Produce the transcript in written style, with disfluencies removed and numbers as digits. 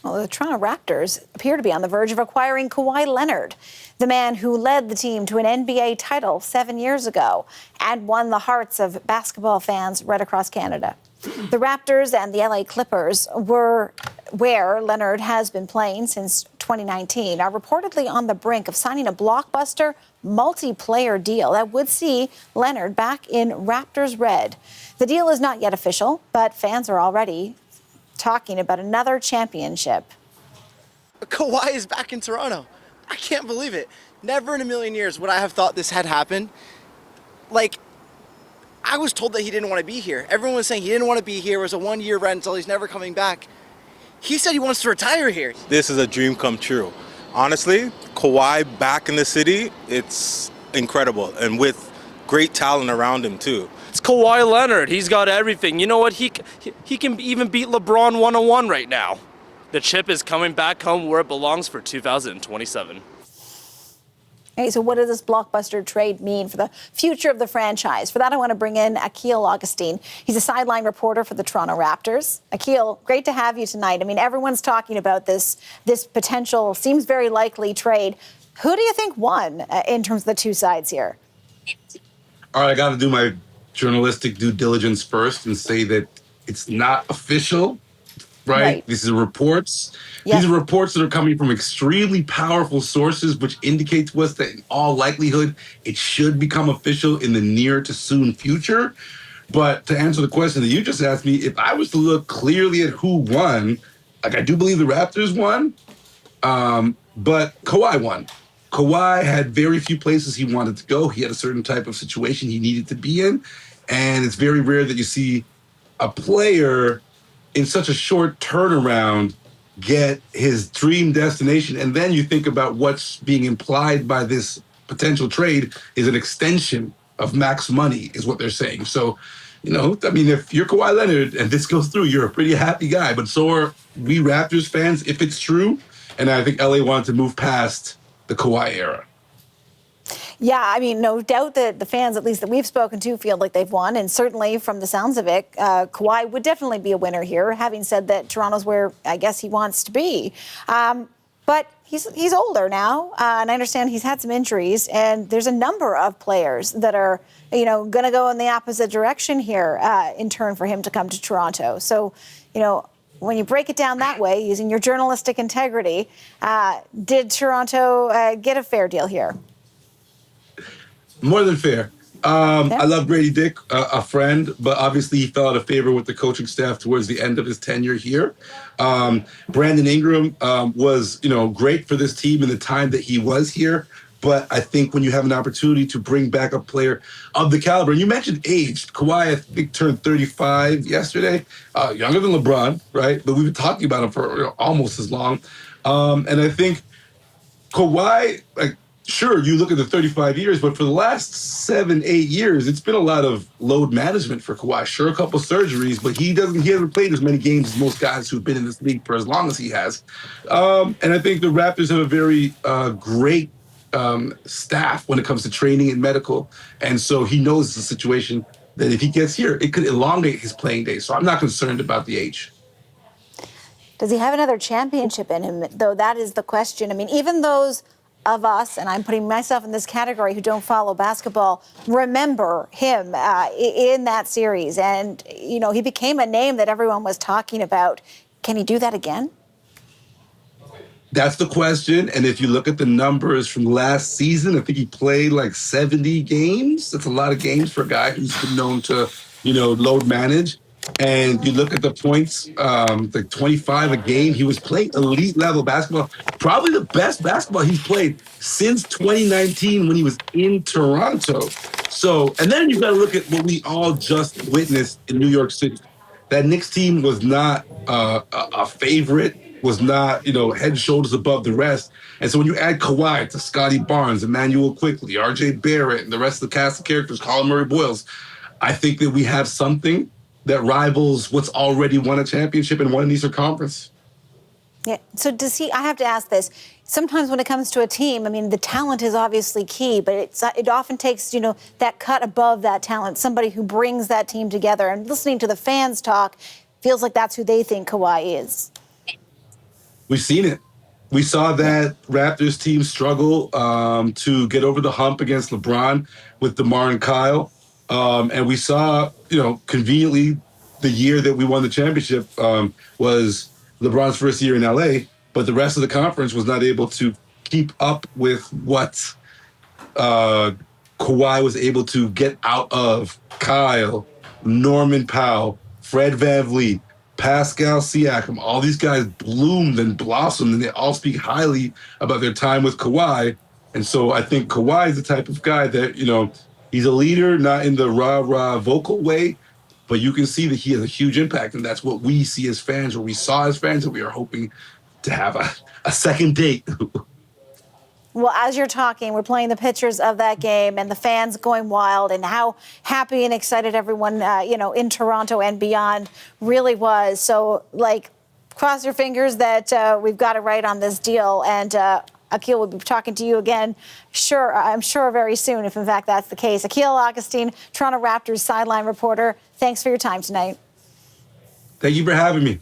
Well, the Toronto Raptors appear to be on the verge of acquiring Kawhi Leonard, the man who led the team to an NBA title 7 years ago and won the hearts of basketball fans right across Canada. The Raptors and the LA Clippers were where Leonard has been playing since 2019, are reportedly on the brink of signing a blockbuster multiplayer deal that would see Leonard back in Raptors red. The deal is not yet official, but fans are already talking about another championship. Kawhi is back in Toronto. I can't believe it. Never in a million years would I have thought this had happened. Like, I was told that he didn't want to be here. Everyone was saying he didn't want to be here. It was a one-year rental. He's never coming back. He said he wants to retire here. This is a dream come true. Honestly, Kawhi back in the city, it's incredible. And with great talent around him, too. It's Kawhi Leonard. He's got everything. You know what? He can even beat LeBron one-on-one right now. The chip is coming back home where it belongs for 2027. Okay, so what does this blockbuster trade mean for the future of the franchise? For that, I want to bring in Akil Augustine. He's a sideline reporter for the Toronto Raptors. Akil, great to have you tonight. I mean, everyone's talking about this potential, seems very likely trade. Who do you think won in terms of the two sides here? All right, I got to do my journalistic due diligence first and say that it's not official, right? These are reports. Yep. These are reports that are coming from extremely powerful sources, which indicate to us that in all likelihood, it should become official in the near to soon future. But to answer the question that you just asked me, if I was to look clearly at who won, like I do believe the Raptors won, but Kawhi won. Kawhi had very few places he wanted to go. He had a certain type of situation he needed to be in. And it's very rare that you see a player in such a short turnaround get his dream destination. And then you think about what's being implied by this potential trade is an extension of max money, is what they're saying. So, you know, I mean, if you're Kawhi Leonard and this goes through, you're a pretty happy guy. But so are we Raptors fans, if it's true. And I think LA wanted to move past the Kawhi era. Yeah, I mean, no doubt that the fans, at least that we've spoken to, feel like they've won. And certainly from the sounds of it, Kawhi would definitely be a winner here, having said that Toronto's where I guess he wants to be. But he's older now, and I understand he's had some injuries. And there's a number of players that are, you know, going to go in the opposite direction here in turn for him to come to Toronto. So, you know, when you break it down that way, using your journalistic integrity, did Toronto get a fair deal here? More than fair. I love Grady Dick, a friend, but obviously he fell out of favor with the coaching staff towards the end of his tenure here. Brandon Ingram was, you know, great for this team in the time that he was here. But I think when you have an opportunity to bring back a player of the caliber, and you mentioned age, Kawhi, I think, turned 35 yesterday, younger than LeBron, right? But we've been talking about him for almost as long. And I think Kawhi, like, sure, you look at the 35 years, but for the last 7-8 years, it's been a lot of load management for Kawhi. Sure, a couple surgeries, but he hasn't played as many games as most guys who've been in this league for as long as he has. And I think the Raptors have a very great staff when it comes to training and medical. And so he knows the situation that if he gets here, it could elongate his playing days. So I'm not concerned about the age. Does he have another championship in him, though? That is the question. I mean, even those of us, and I'm putting myself in this category, who don't follow basketball, remember him in that series. And, you know, he became a name that everyone was talking about. Can he do that again? That's the question. And if you look at the numbers from last season, I think he played like 70 games. That's a lot of games for a guy who's been known to, you know, load manage. And you look at the points, like 25 a game. He was playing elite level basketball, probably the best basketball he's played since 2019 when he was in Toronto. So, and then you got to look at what we all just witnessed in New York City. That Knicks team was not a favorite, was not, you know, head and shoulders above the rest. And so when you add Kawhi to Scotty Barnes, Emmanuel Quickley, RJ Barrett, and the rest of the cast of characters, Colin Murray Boyles, I think that we have something that rivals what's already won a championship and won an Eastern Conference. Yeah. So does he, I have to ask this, sometimes when it comes to a team, I mean, the talent is obviously key, but it often takes, you know, that cut above that talent, somebody who brings that team together. And listening to the fans talk, feels like that's who they think Kawhi is. we've seen it. We saw that Raptors team struggle to get over the hump against LeBron with DeMar and Kyle. And we saw, conveniently, the year that we won the championship was LeBron's first year in LA, but the rest of the conference was not able to keep up with what Kawhi was able to get out of Kyle, Norman Powell, Fred VanVleet, Pascal Siakam. All these guys bloomed and blossomed, and they all speak highly about their time with Kawhi. And so I think Kawhi is the type of guy that, he's a leader, not in the rah-rah vocal way, but you can see that he has a huge impact. And that's what we see as fans, or we saw as fans, and we are hoping to have a second date. Well, as you're talking, we're playing the pictures of that game and the fans going wild and how happy and excited everyone, in Toronto and beyond really was. So, cross your fingers that we've got it right on this deal. And Akil will be talking to you again, I'm sure very soon, if in fact that's the case. Akil Augustine, Toronto Raptors sideline reporter, thanks for your time tonight. Thank you for having me.